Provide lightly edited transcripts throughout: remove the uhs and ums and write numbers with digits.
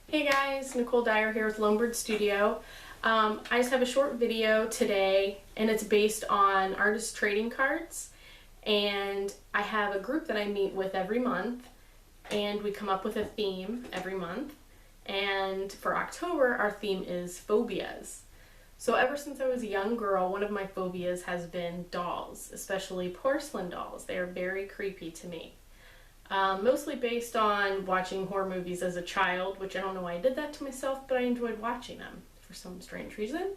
Hey guys, Nicole Dyer here with Lonebird Studio. I just have a short video today and it's based on artist trading cards, and I have a group that I meet with every month and we come up with a theme every month, and for October our theme is phobias. So ever since I was a young girl, one of my phobias has been dolls, especially porcelain dolls. They are very creepy to me. Mostly based on watching horror movies as a child, which I don't know why I did that to myself, but I enjoyed watching them for some strange reason.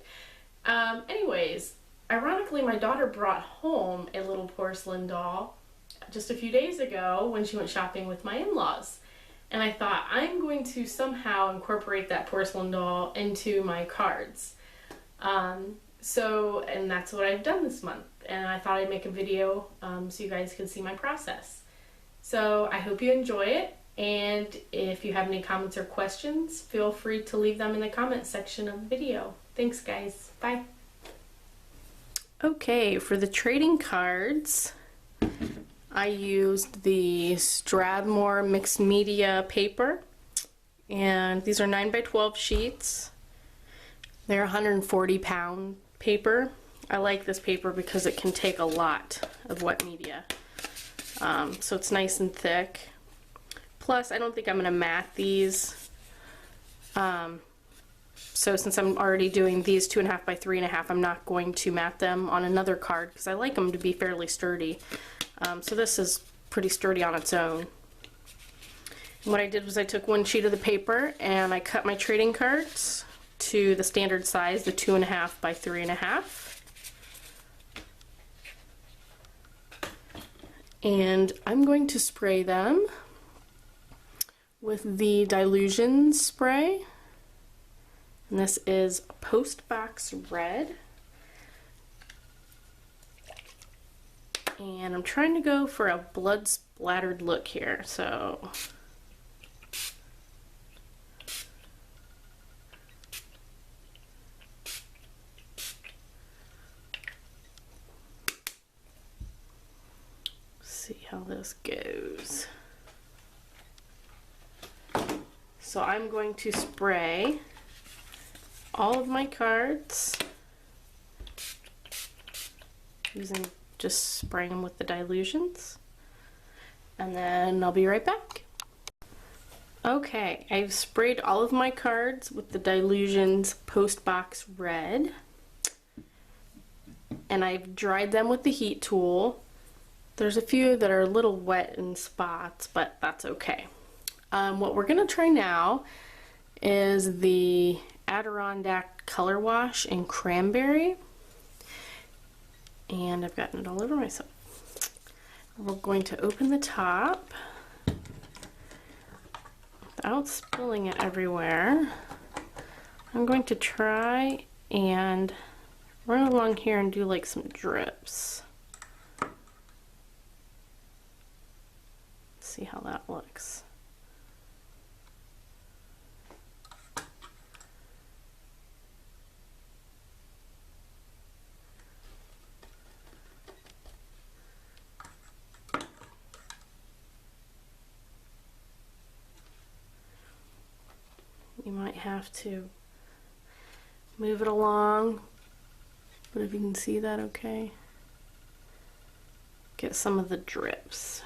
Anyways, ironically, my daughter brought home a little porcelain doll just a few days ago when she went shopping with my in-laws. And I thought, I'm going to somehow incorporate that porcelain doll into my cards. And that's what I've done this month. And I thought I'd make a video so you guys could see my process. So I hope you enjoy it, and if you have any comments or questions, feel free to leave them in the comment section of the video. Thanks guys, bye. Okay, for the trading cards, I used the Strathmore mixed media paper, and these are 9x12 sheets. They're 140-pound paper. I like this paper because it can take a lot of wet media. So it's nice and thick. Plus, I don't think I'm going to mat these. So since I'm already doing these 2.5 by 3.5, I'm not going to mat them on another card because I like them to be fairly sturdy. So this is pretty sturdy on its own. And what I did was I took one sheet of the paper and I cut my trading cards to the standard size, the 2.5 by 3.5. And I'm going to spray them with the Dilution spray, and this is Postbox Red, and I'm trying to go for a blood splattered look here, so see how this goes. So I'm going to spray all of my cards using just spraying them with the dilutions, and then I'll be right back. Okay, I've sprayed all of my cards with the Dilutions Postbox Red, and I've dried them with the heat tool. There's a few that are a little wet in spots, but that's okay. What we're going to try now is the Adirondack Color Wash in Cranberry. And I've gotten it all over myself. We're going to open the top without spilling it everywhere. I'm going to try and run along here and do like some drips. See how that looks. You might have to move it along, but if you can see that okay, get some of the drips.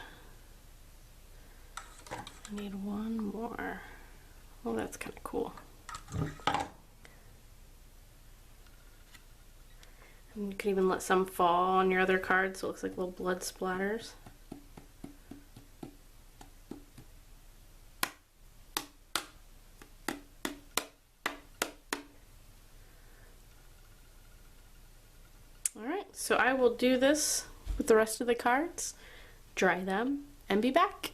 I need one more. Oh, that's kind of cool. And you can even let some fall on your other cards so it looks like little blood splatters. Alright, so I will do this with the rest of the cards, dry them, and be back.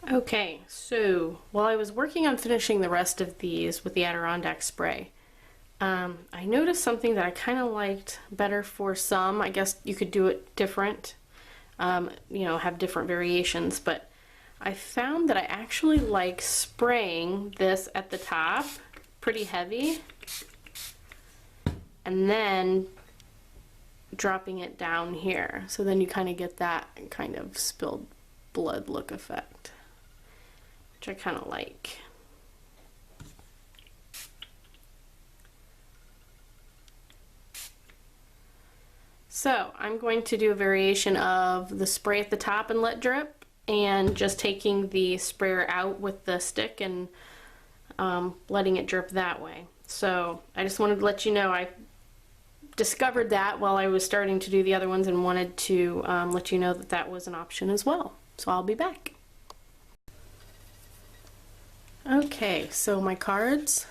Okay, so while I was working on finishing the rest of these with the Adirondack spray, I noticed something that I kind of liked better for some. I guess you could do it different, you know, have different variations, but I found that I actually like spraying this at the top pretty heavy and then dropping it down here. So then you kind of get that kind of spilled blood look effect. which I kind of like. So I'm going to do a variation of the spray at the top and let drip, and just taking the sprayer out with the stick and letting it drip that way. So I just wanted to let you know I discovered that while I was starting to do the other ones, and wanted to let you know that that was an option as well. So I'll be back. Okay, so my cards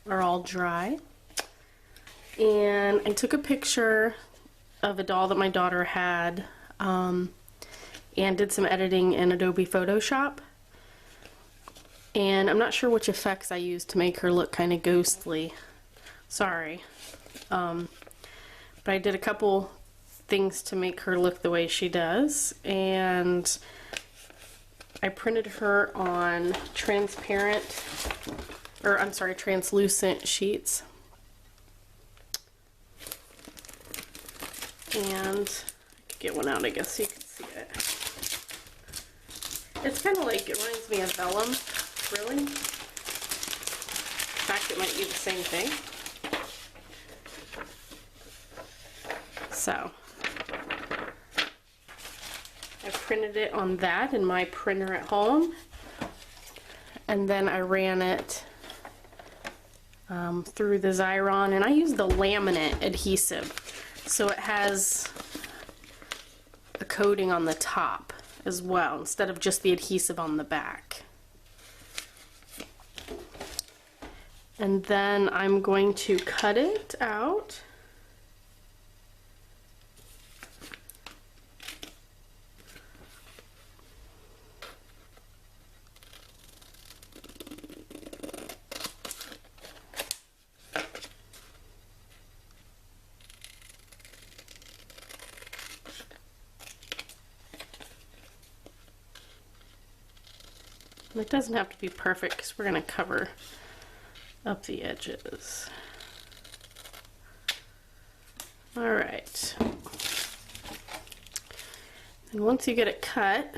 are all dry, and I took a picture of a doll that my daughter had and did some editing in Adobe Photoshop. And I'm not sure which effects I used to make her look kind of ghostly. Sorry. But I did a couple things to make her look the way she does. And I printed her on translucent sheets. And I could get one out, I guess, so you can see it. It's kind of like, it reminds me of vellum. Really? In fact, it might be the same thing. So, I printed it on that in my printer at home, and then I ran it through the Xyron, and I used the laminate adhesive, so it has a coating on the top as well, instead of just the adhesive on the back. And then I'm going to cut it out. And it doesn't have to be perfect because we're going to cover up the edges. Alright. And once you get it cut,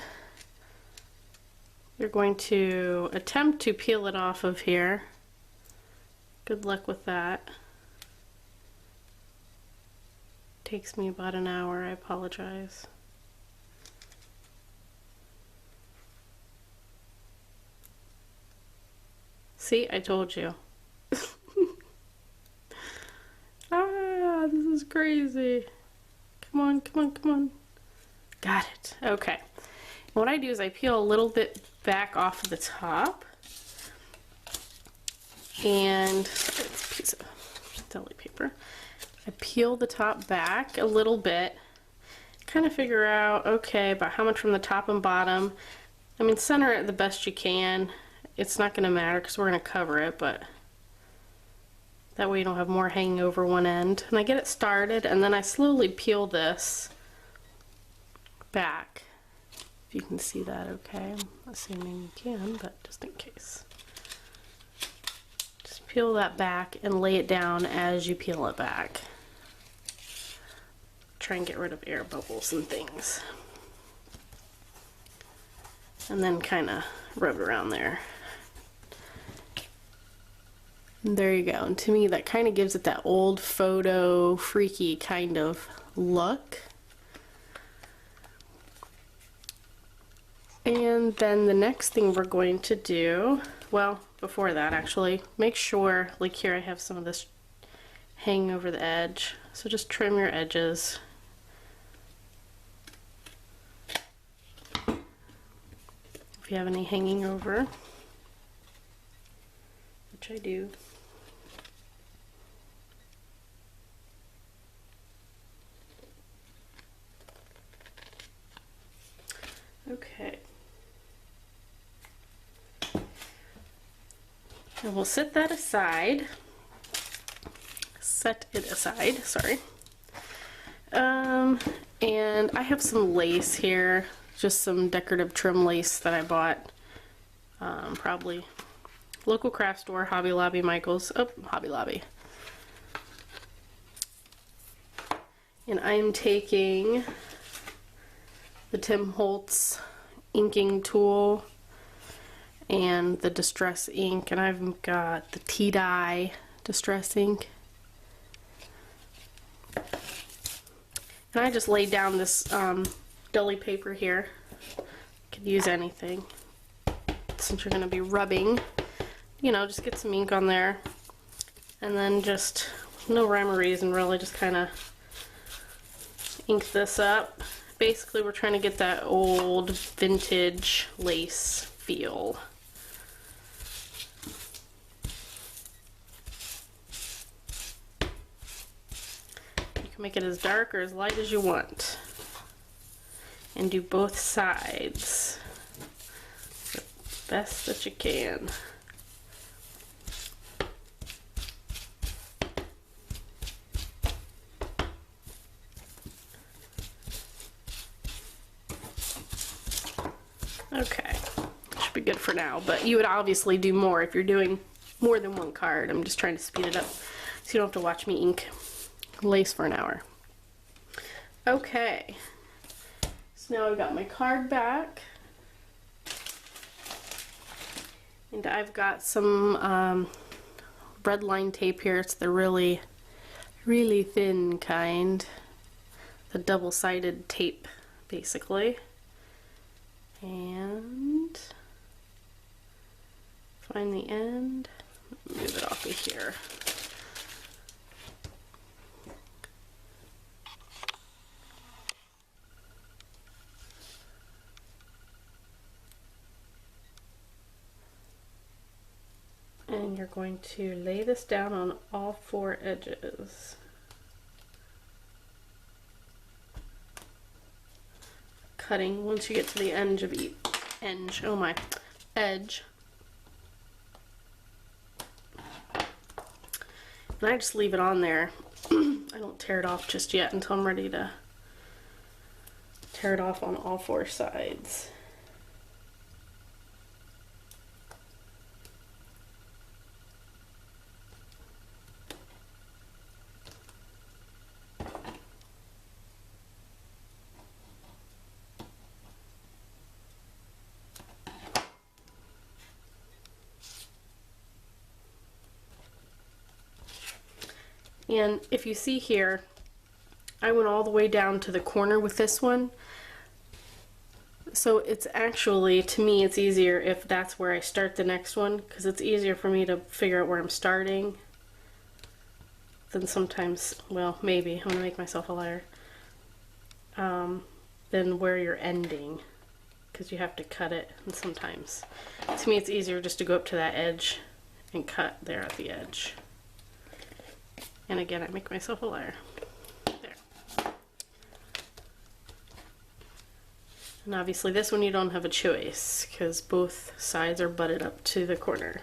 you're going to attempt to peel it off of here. Good luck with that. Takes me about an hour, I apologize. See, I told you. Ah, this is crazy. Come on, come on, come on. Got it. Okay. What I do is I peel a little bit back off of the top. And it's a piece of deli paper. I peel the top back a little bit. Kind of figure out, okay, about how much from the top and bottom. I mean, center it the best you can. It's not going to matter because we're going to cover it, but that way you don't have more hanging over one end. And I get it started, and then I slowly peel this back. If you can see that okay. I'm assuming you can, but just in case. Just peel that back and lay it down as you peel it back. Try and get rid of air bubbles and things. And then kind of rub it around there. And there you go. And to me, that kind of gives it that old photo, freaky kind of look. And then the next thing we're going to do, well, before that actually, make sure, like here I have some of this hanging over the edge. So just trim your edges. If you have any hanging over, which I do. Okay. And we'll set that aside. Set it aside, sorry. And I have some lace here, just some decorative trim lace that I bought, probably local craft store, Hobby Lobby, Michael's, oh, Hobby Lobby. And I am taking the Tim Holtz inking tool, and the Distress ink, and I've got the tea-dye Distress ink. And I just laid down this deli paper here. You could use anything. Since you're going to be rubbing, you know, just get some ink on there. And then just, no rhyme or reason really, just kind of ink this up. Basically we're trying to get that old vintage lace feel. Make it as dark or as light as you want, and do both sides the best that you can. Okay, should be good for now, but you would obviously do more if you're doing more than one card. I'm just trying to speed it up so you don't have to watch me ink lace for an hour. Okay, so now I've got my card back, and I've got some red line tape here. It's the really thin kind, the double-sided tape basically, and find the end, move it off of here. And you're going to lay this down on all four edges. Cutting once you get to the edge of each edge. Oh my, edge. And I just leave it on there. I don't tear it off just yet until I'm ready to tear it off on all four sides. And if you see here, I went all the way down to the corner with this one. So it's actually, to me, it's easier if that's where I start the next one, because it's easier for me to figure out where I'm starting than sometimes, well, maybe, I'm gonna make myself a liar, than where you're ending, because you have to cut it, and sometimes, to me, it's easier just to go up to that edge and cut there at the edge. And again, I make myself a liar. There. And obviously this one you don't have a choice because both sides are butted up to the corner.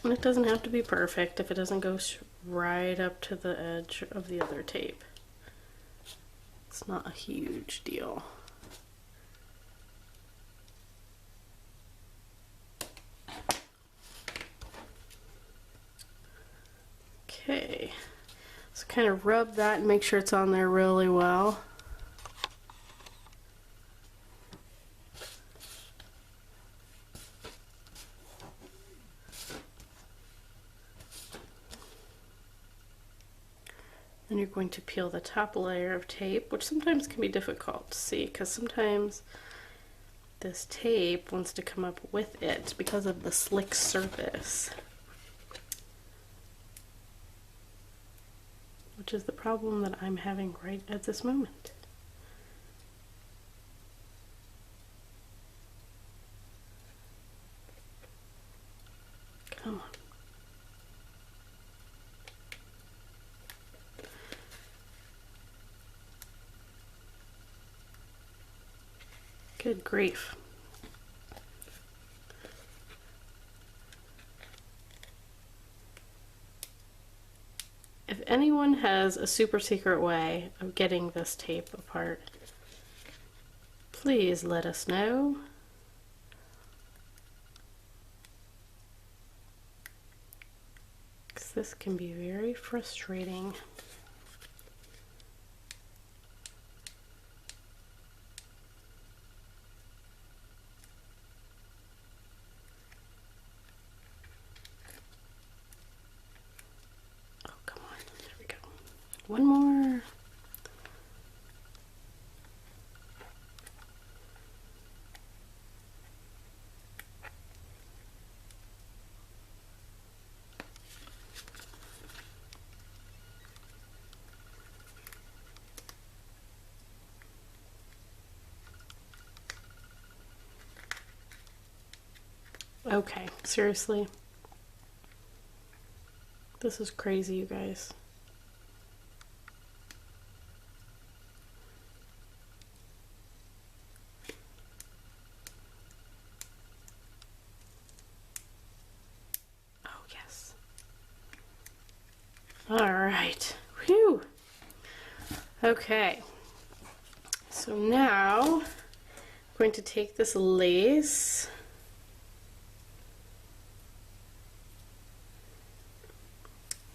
And it doesn't have to be perfect if it doesn't go right up to the edge of the other tape. It's not a huge deal. Okay, so kind of rub that and make sure it's on there really well. Then you're going to peel the top layer of tape, which sometimes can be difficult to see because sometimes this tape wants to come up with it because of the slick surface, which is the problem that I'm having right at this moment. Come on. Good grief. If anyone has a super secret way of getting this tape apart, please let us know. 'cause this can be very frustrating. Oh, come on. There we go. One more. Okay, seriously. This is crazy, you guys. Oh, yes. All right. Whew. Okay. So now I'm going to take this lace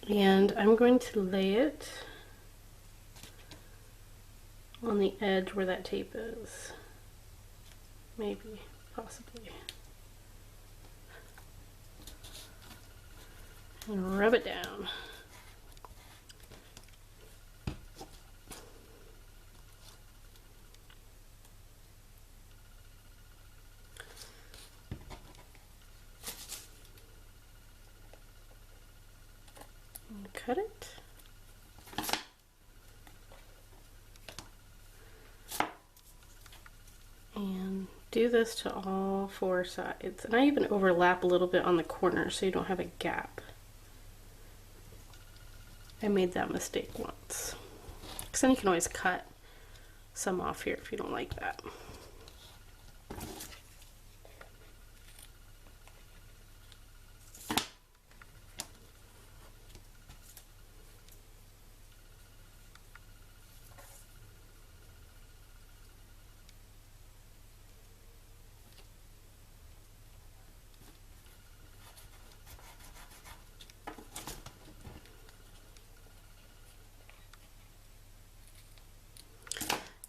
and I'm going to lay it on the edge where that tape is. Maybe, possibly. And rub it down. And cut it. And do this to all four sides. And I even overlap a little bit on the corner so you don't have a gap. I made that mistake once. Because then you can always cut some off here if you don't like that.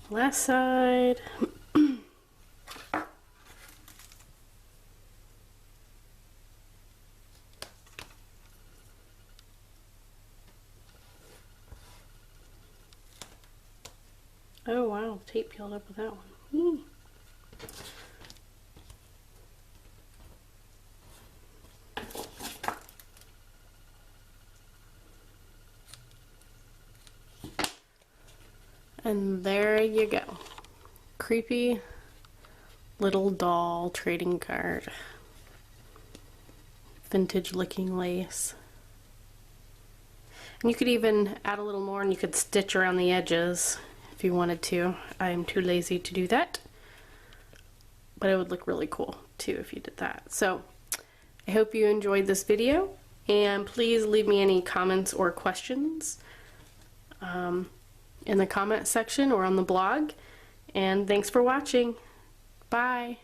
Last side. Oh wow, tape peeled up with that one. And there you go. Creepy little doll trading card. Vintage looking lace. And you could even add a little more and you could stitch around the edges if you wanted to. I'm too lazy to do that. But it would look really cool too if you did that. So I hope you enjoyed this video and please leave me any comments or questions in the comment section or on the blog. And thanks for watching. Bye.